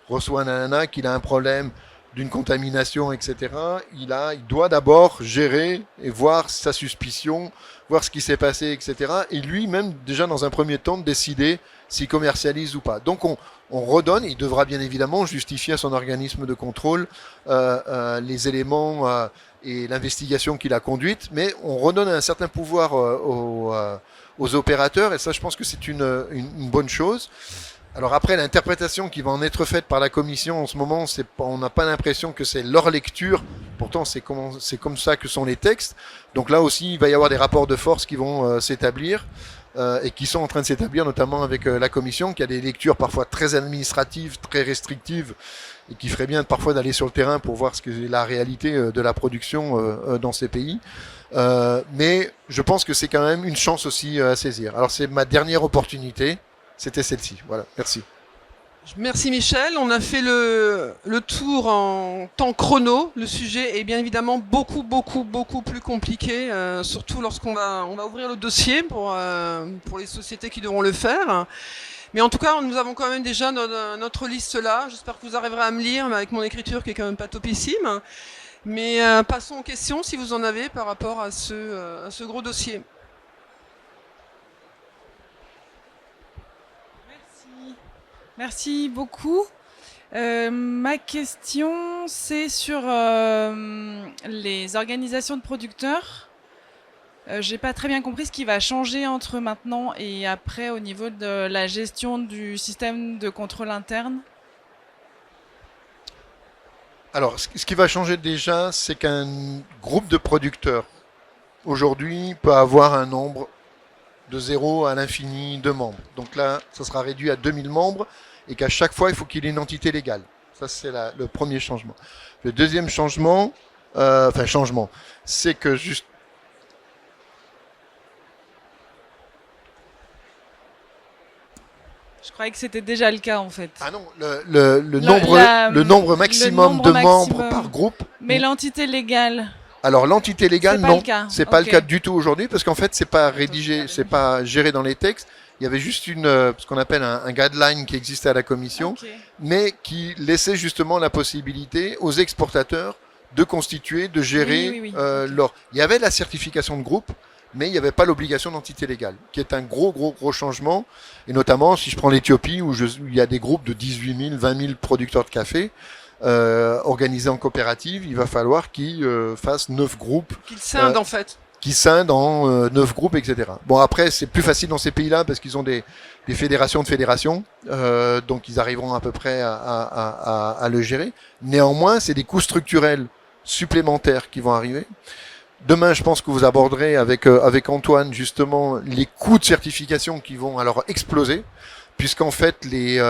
reçoit un nanana, qu'il a un problème d'une contamination, etc., il doit d'abord gérer et voir sa suspicion, voir ce qui s'est passé, etc. Et lui-même, déjà dans un premier temps, décider s'il commercialise ou pas. Donc on redonne, il devra bien évidemment justifier à son organisme de contrôle les éléments et l'investigation qu'il a conduite, mais on redonne un certain pouvoir aux opérateurs, et ça je pense que c'est une bonne chose. Alors après, l'interprétation qui va en être faite par la commission en ce moment, on n'a pas l'impression que c'est leur lecture. Pourtant, c'est comme ça que sont les textes. Donc là aussi, il va y avoir des rapports de force qui vont s'établir et qui sont en train de s'établir, notamment avec la commission, qui a des lectures parfois très administratives, très restrictives, et qui ferait bien parfois d'aller sur le terrain pour voir ce que est la réalité de la production dans ces pays. Mais je pense que c'est quand même une chance aussi à saisir. Alors c'est ma dernière opportunité. C'était celle-ci. Voilà, merci. Merci Michel. On a fait le tour en temps chrono. Le sujet est bien évidemment beaucoup plus compliqué, surtout lorsqu'on va ouvrir le dossier pour les sociétés qui devront le faire. Mais en tout cas, nous avons quand même déjà notre liste là. J'espère que vous arriverez à me lire, mais avec mon écriture qui est quand même pas topissime. Mais passons aux questions si vous en avez par rapport à ce gros dossier. Merci beaucoup. Ma question, c'est sur les organisations de producteurs. J'ai pas très bien compris ce qui va changer entre maintenant et après au niveau de la gestion du système de contrôle interne. Alors, ce qui va changer déjà, c'est qu'un groupe de producteurs, aujourd'hui, peut avoir un nombre de 0 à l'infini de membres. Donc là, ça sera réduit à 2000 membres et qu'à chaque fois, il faut qu'il ait une entité légale. Ça, c'est le premier changement. Le deuxième changement, c'est que juste... Je croyais que c'était déjà le cas en fait. Ah non, le nombre maximum de membres par groupe. Mais l'entité légale. Alors l'entité légale, non, c'est pas le cas du tout aujourd'hui parce qu'en fait c'est pas rédigé, c'est pas géré dans les textes. Il y avait juste ce qu'on appelle un guideline qui existait à la commission, mais qui laissait justement la possibilité aux exportateurs de constituer, de gérer leur. Il y avait la certification de groupe, mais il n'y avait pas l'obligation d'entité légale, qui est un gros changement. Et notamment si je prends l'Éthiopie où il y a des groupes de 18 000, 20 000 producteurs de café. Organisés en coopérative, il va falloir qu'ils fassent 9 groupes. Qu'ils scindent en fait. Qui scindent en 9 groupes, etc. Bon, après, c'est plus facile dans ces pays-là parce qu'ils ont des fédérations de fédérations, donc ils arriveront à peu près à le gérer. Néanmoins, c'est des coûts structurels supplémentaires qui vont arriver. Demain, je pense que vous aborderez avec Antoine justement les coûts de certification qui vont alors exploser, puisqu'en fait les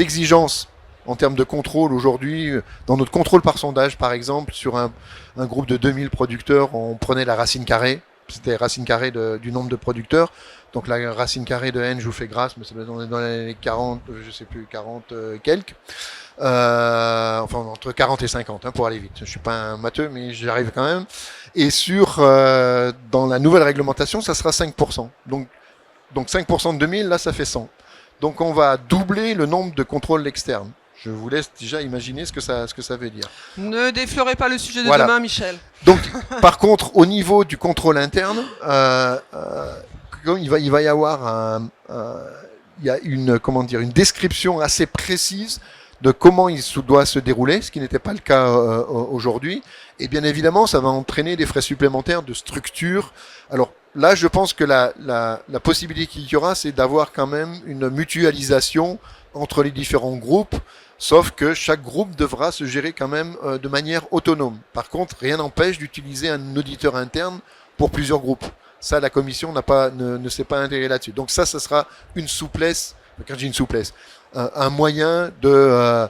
exigences en termes de contrôle aujourd'hui, dans notre contrôle par sondage par exemple, sur un groupe de 2000 producteurs, on prenait la racine carrée, c'était racine carrée du nombre de producteurs, donc la racine carrée de n, je vous fais grâce, mais c'est dans les 40, je sais plus, 40 quelques, enfin entre 40 et 50 pour aller vite, je suis pas un matheux mais j'y arrive quand même, et dans la nouvelle réglementation ça sera 5%, donc 5% de 2000, là ça fait 100. Donc on va doubler le nombre de contrôles externes. Je vous laisse déjà imaginer ce que ça veut dire. Ne défleurez pas le sujet de demain, Michel. Donc, par contre, au niveau du contrôle interne, il va y avoir une description assez précise de comment il doit se dérouler, ce qui n'était pas le cas aujourd'hui. Et bien évidemment, ça va entraîner des frais supplémentaires de structure. Alors là, je pense que la possibilité qu'il y aura, c'est d'avoir quand même une mutualisation entre les différents groupes, sauf que chaque groupe devra se gérer quand même de manière autonome. Par contre, rien n'empêche d'utiliser un auditeur interne pour plusieurs groupes. Ça, la commission ne s'est pas intégrée là-dessus. Donc ça sera une souplesse, quand je dis une souplesse, un moyen de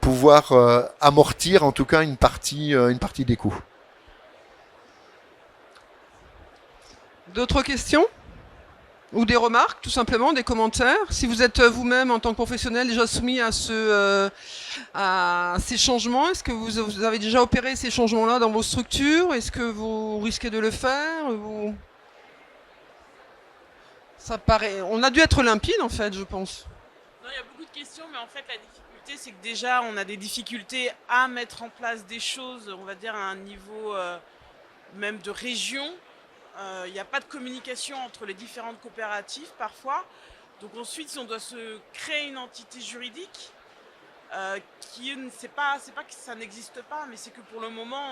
pouvoir amortir en tout cas une partie des coûts. D'autres questions ? Ou des remarques, tout simplement, des commentaires. Si vous êtes vous-même, en tant que professionnel, déjà soumis à ces changements, est-ce que vous avez déjà opéré ces changements-là dans vos structures? Est-ce que vous risquez de le faire? Ça paraît... On a dû être limpide, en fait, je pense. Non, il y a beaucoup de questions, mais en fait, la difficulté, c'est que déjà, on a des difficultés à mettre en place des choses, on va dire, à un niveau même de région. Il n'y a pas de communication entre les différentes coopératives parfois. Donc ensuite, si on doit se créer une entité juridique, c'est pas que ça n'existe pas, mais c'est que pour le moment,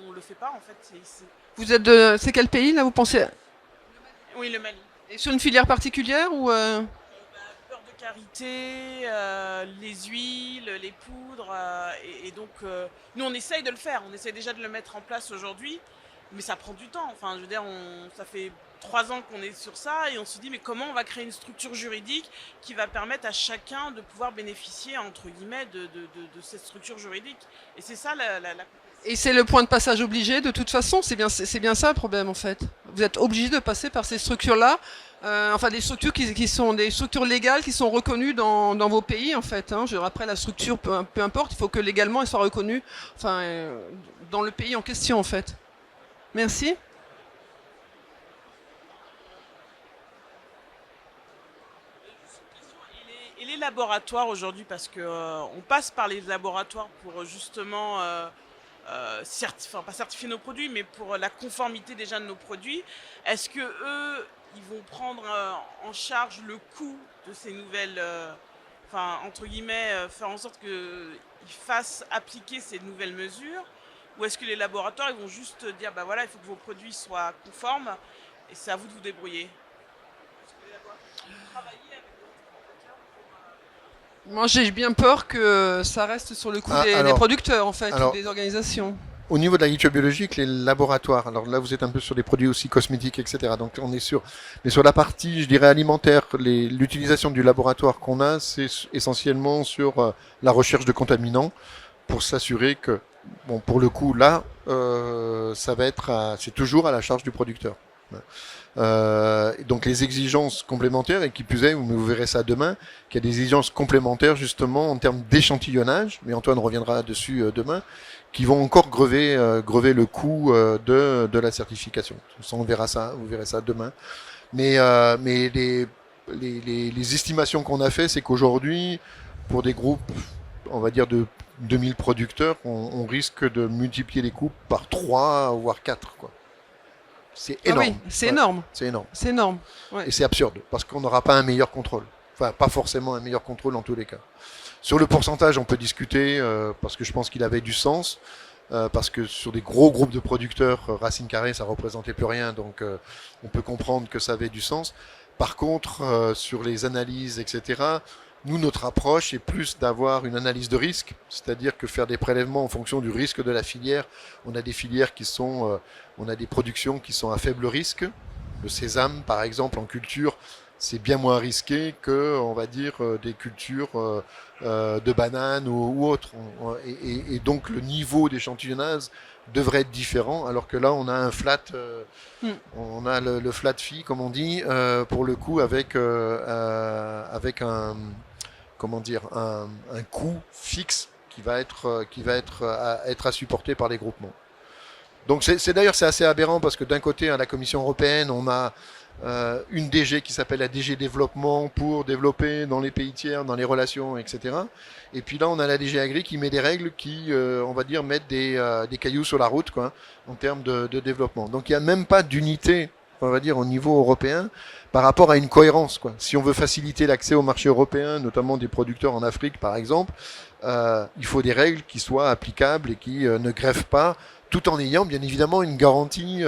on le fait pas en fait. Vous êtes de... C'est quel pays là, vous pensez? Oui, le Mali. Et sur une filière particulière ou Beurre de karité, les huiles, les poudres, et donc nous on essaye de le faire, on essaye déjà de le mettre en place aujourd'hui. Mais ça prend du temps. Enfin, je veux dire, ça fait 3 ans qu'on est sur ça et on se dit mais comment on va créer une structure juridique qui va permettre à chacun de pouvoir bénéficier entre guillemets de cette structure juridique. Et c'est ça Et c'est le point de passage obligé de toute façon. C'est bien ça le problème en fait. Vous êtes obligé de passer par ces structures-là. Enfin, des structures qui sont des structures légales qui sont reconnues dans vos pays en fait. Hein. Après la structure, peu importe, il faut que légalement elle soit reconnue. Enfin, dans le pays en question en fait. Merci. Et les laboratoires aujourd'hui, parce que on passe par les laboratoires pour justement pas certifier nos produits, mais pour la conformité déjà de nos produits. Est-ce que eux, ils vont prendre en charge le coût de ces nouvelles, entre guillemets, faire en sorte qu'ils fassent appliquer ces nouvelles mesures? Ou est-ce que les laboratoires ils vont juste dire bah voilà, il faut que vos produits soient conformes et c'est à vous de vous débrouiller? Est-ce que les laboratoires vont travailler avec d'autres producteurs Moi, j'ai bien peur que ça reste sur le coup des producteurs, en fait, ou des organisations. Au niveau de l'agriculture biologique, les laboratoires, alors là, vous êtes un peu sur des produits aussi cosmétiques, etc. Donc, on est sur... Mais sur la partie, je dirais, alimentaire, l'utilisation du laboratoire qu'on a, c'est essentiellement sur la recherche de contaminants pour s'assurer que, bon, pour le coup, là, ça va être, c'est toujours à la charge du producteur. Donc les exigences complémentaires, et qui plus est, vous verrez ça demain, qu'il y a des exigences complémentaires justement en termes d'échantillonnage, mais Antoine reviendra dessus demain, qui vont encore grever le coût de la certification. On verra ça, vous verrez ça demain. Mais les estimations qu'on a fait, c'est qu'aujourd'hui, pour des groupes, on va dire de 2000 producteurs, on risque de multiplier les coûts par 3 voire 4, quoi. C'est énorme. Ah oui, c'est énorme. C'est énorme. C'est énorme. Ouais. Et c'est absurde, parce qu'on n'aura pas un meilleur contrôle. Enfin, pas forcément un meilleur contrôle dans tous les cas. Sur le pourcentage, on peut discuter, parce que je pense qu'il avait du sens, parce que sur des gros groupes de producteurs, Racine Carrée, ça représentait plus rien, donc on peut comprendre que ça avait du sens. Par contre, sur les analyses, etc., nous, notre approche est plus d'avoir une analyse de risque, c'est-à-dire que faire des prélèvements en fonction du risque de la filière. On a des filières qui sont, on a des productions qui sont à faible risque. Le sésame, par exemple, en culture, c'est bien moins risqué que, on va dire, des cultures de bananes ou autres. Et donc, le niveau d'échantillonnage devrait être différent, alors que là, on a un flat, on a le flat fee, comme on dit, pour le coup, avec un comment dire, un coût fixe qui va être à supporter par les groupements. Donc c'est d'ailleurs c'est assez aberrant parce que d'un côté à la Commission européenne on a une DG qui s'appelle la DG développement pour développer dans les pays tiers, dans les relations, etc. Et puis là on a la DG Agri qui met des règles qui on va dire mettent des cailloux sur la route, quoi, en termes de développement. Donc il n'y a même pas d'unité, on va dire, au niveau européen par rapport à une cohérence, quoi. Si on veut faciliter l'accès au marché européen, notamment des producteurs en Afrique par exemple, il faut des règles qui soient applicables et qui ne grèvent pas, tout en ayant bien évidemment une garantie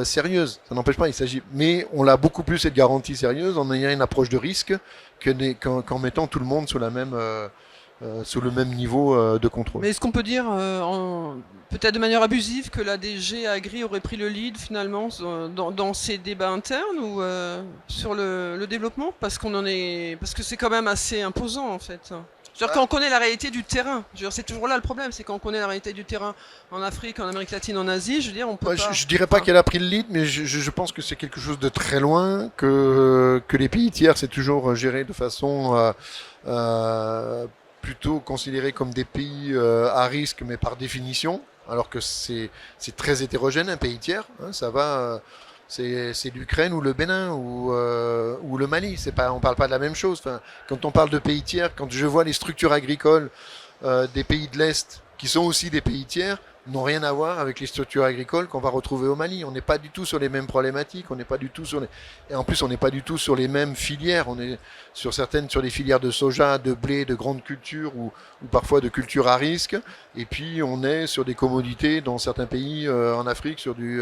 sérieuse. Ça n'empêche pas, il s'agit, mais on a beaucoup plus cette garantie sérieuse en ayant une approche de risque qu'en mettant tout le monde sur la même sur le même niveau de contrôle. Mais est-ce qu'on peut dire, peut-être de manière abusive, que la DG Agri aurait pris le lead finalement dans ces débats internes ou sur le développement, parce que c'est quand même assez imposant en fait. C'est-à-dire quand on connaît la réalité du terrain, je veux dire, c'est toujours là le problème, c'est quand on connaît la réalité du terrain en Afrique, en Amérique latine, en Asie, je veux dire, on peut pas... Je dirais pas qu'elle a pris le lead, mais je pense que c'est quelque chose de très loin, que les pays tiers, c'est toujours géré de façon plutôt considérée comme des pays à risque, mais par définition, alors que c'est très hétérogène un pays tiers, hein, ça va... c'est l'Ukraine ou le Bénin ou le Mali. C'est pas, on parle pas de la même chose. Enfin, quand on parle de pays tiers, quand je vois les structures agricoles des pays de l'Est, qui sont aussi des pays tiers, n'ont rien à voir avec les structures agricoles qu'on va retrouver au Mali. On n'est pas du tout sur les mêmes problématiques. On n'est pas du tout sur les... Et en plus, on n'est pas du tout sur les mêmes filières. On est sur les filières de soja, de blé, de grandes cultures ou parfois de cultures à risque. Et puis, on est sur des commodités dans certains pays en Afrique, sur du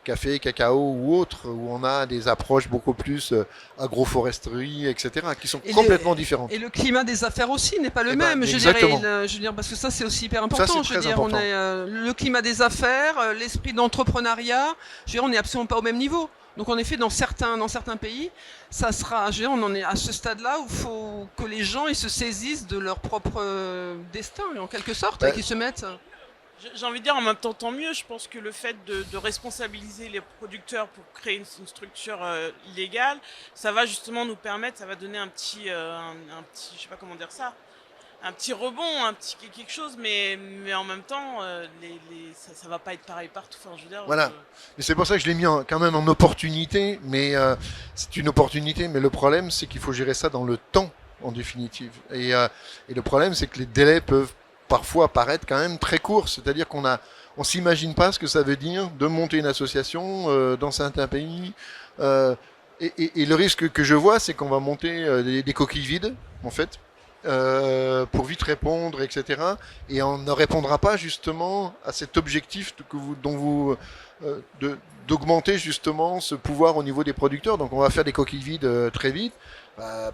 café, cacao ou autre, où on a des approches beaucoup plus agroforesterie, etc., qui sont complètement différentes. Et le climat des affaires aussi n'est pas le Eh même, ben, je exactement. dirais, je veux dire, parce que ça c'est aussi hyper important. c'est Je veux très dire, important. on est le climat des affaires, l'esprit d'entrepreneuriat. Je veux dire, on n'est absolument pas au même niveau. Donc en effet, dans certains pays, ça sera, je veux dire, on en est à ce stade-là où il faut que les gens ils se saisissent de leur propre destin, en quelque sorte, et qu'ils se mettent. J'ai envie de dire en même temps, tant mieux. Je pense que le fait de responsabiliser les producteurs pour créer une structure légale, ça va justement nous permettre, ça va donner un petit, je sais pas comment dire ça, un petit rebond, un petit quelque chose, mais en même temps, ça va pas être pareil partout. Enfin, je veux dire. Voilà. Et c'est pour ça que je l'ai mis quand même en opportunité, mais c'est une opportunité. Mais le problème, c'est qu'il faut gérer ça dans le temps, en définitive. Et le problème, c'est que les délais peuvent parfois paraître quand même très courts. C'est-à-dire on s'imagine pas ce que ça veut dire de monter une association dans certains pays. Et le risque que je vois, c'est qu'on va monter des coquilles vides, en fait, pour vite répondre, etc. Et on ne répondra pas justement à cet objectif d'augmenter justement ce pouvoir au niveau des producteurs. Donc on va faire des coquilles vides très vite.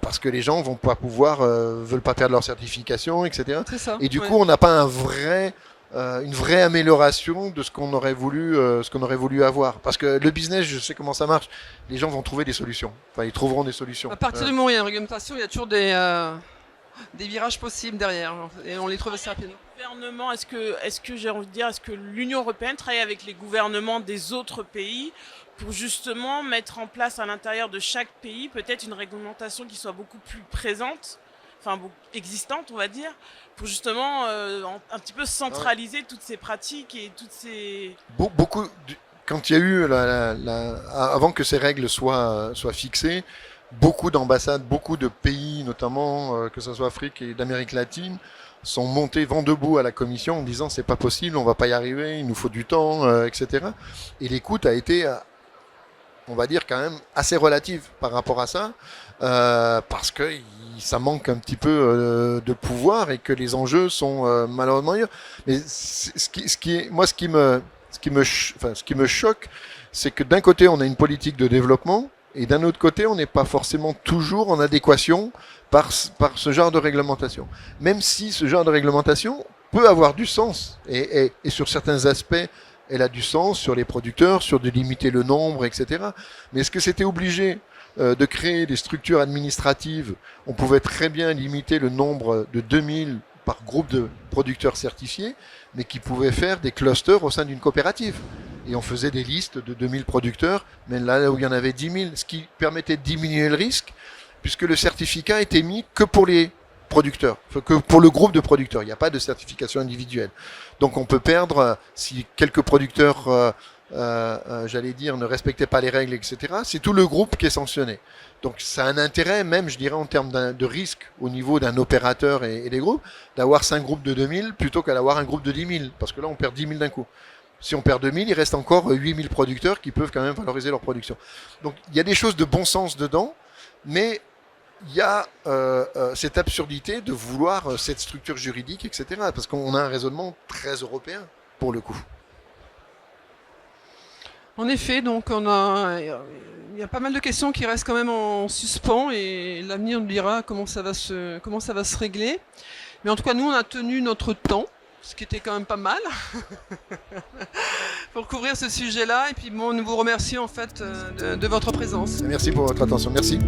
Parce que les gens vont pas veulent pas perdre leur certification, etc. C'est ça, et du coup, on n'a pas une vraie amélioration de ce qu'on aurait voulu avoir. Parce que le business, je sais comment ça marche. Les gens vont trouver des solutions. Enfin, ils trouveront des solutions. À partir du moment où il y a une réglementation, il y a toujours des virages possibles derrière, et on les trouve assez rapidement. Gouvernement, est-ce que j'ai envie de dire, est-ce que l'Union européenne travaille avec les gouvernements des autres pays pour justement mettre en place à l'intérieur de chaque pays peut-être une réglementation qui soit beaucoup plus présente, enfin existante on va dire, pour justement un petit peu centraliser toutes ces pratiques et toutes ces... Quand il y a eu, avant que ces règles soient fixées, beaucoup d'ambassades, beaucoup de pays, notamment que ce soit Afrique et d'Amérique latine, sont montés vent debout à la commission en disant c'est pas possible, on va pas y arriver, il nous faut du temps, etc. Et l'écoute a été, on va dire, quand même assez relative par rapport à ça, parce que ça manque un petit peu de pouvoir et que les enjeux sont malheureusement ailleurs. Mais ce qui me choque, c'est que d'un côté on a une politique de développement et d'un autre côté on n'est pas forcément toujours en adéquation par ce genre de réglementation. Même si ce genre de réglementation peut avoir du sens et sur certains aspects elle a du sens sur les producteurs, sur de limiter le nombre, etc. Mais est-ce que c'était obligé de créer des structures administratives? On pouvait très bien limiter le nombre de 2000 par groupe de producteurs certifiés, mais qui pouvaient faire des clusters au sein d'une coopérative. Et on faisait des listes de 2000 producteurs, mais là où il y en avait 10 000, ce qui permettait de diminuer le risque, puisque le certificat était mis que pour les producteurs, que pour le groupe de producteurs. Il n'y a pas de certification individuelle. Donc on peut perdre, si quelques producteurs, j'allais dire, ne respectaient pas les règles, etc., c'est tout le groupe qui est sanctionné. Donc ça a un intérêt, même, je dirais, en termes de risque au niveau d'un opérateur et des groupes, d'avoir 5 groupes de 2000 plutôt qu'à d'avoir un groupe de 10 000, parce que là on perd 10 000 d'un coup. Si on perd 2000, il reste encore 8000 producteurs qui peuvent quand même valoriser leur production. Donc il y a des choses de bon sens dedans, mais il y a cette absurdité de vouloir cette structure juridique, etc. Parce qu'on a un raisonnement très européen, pour le coup. En effet, donc il y a pas mal de questions qui restent quand même en suspens, et l'avenir nous dira comment ça va se régler. Mais en tout cas, nous, on a tenu notre temps, ce qui était quand même pas mal, pour couvrir ce sujet-là. Et puis bon, nous vous remercions en fait de votre présence. Merci pour votre attention. Merci.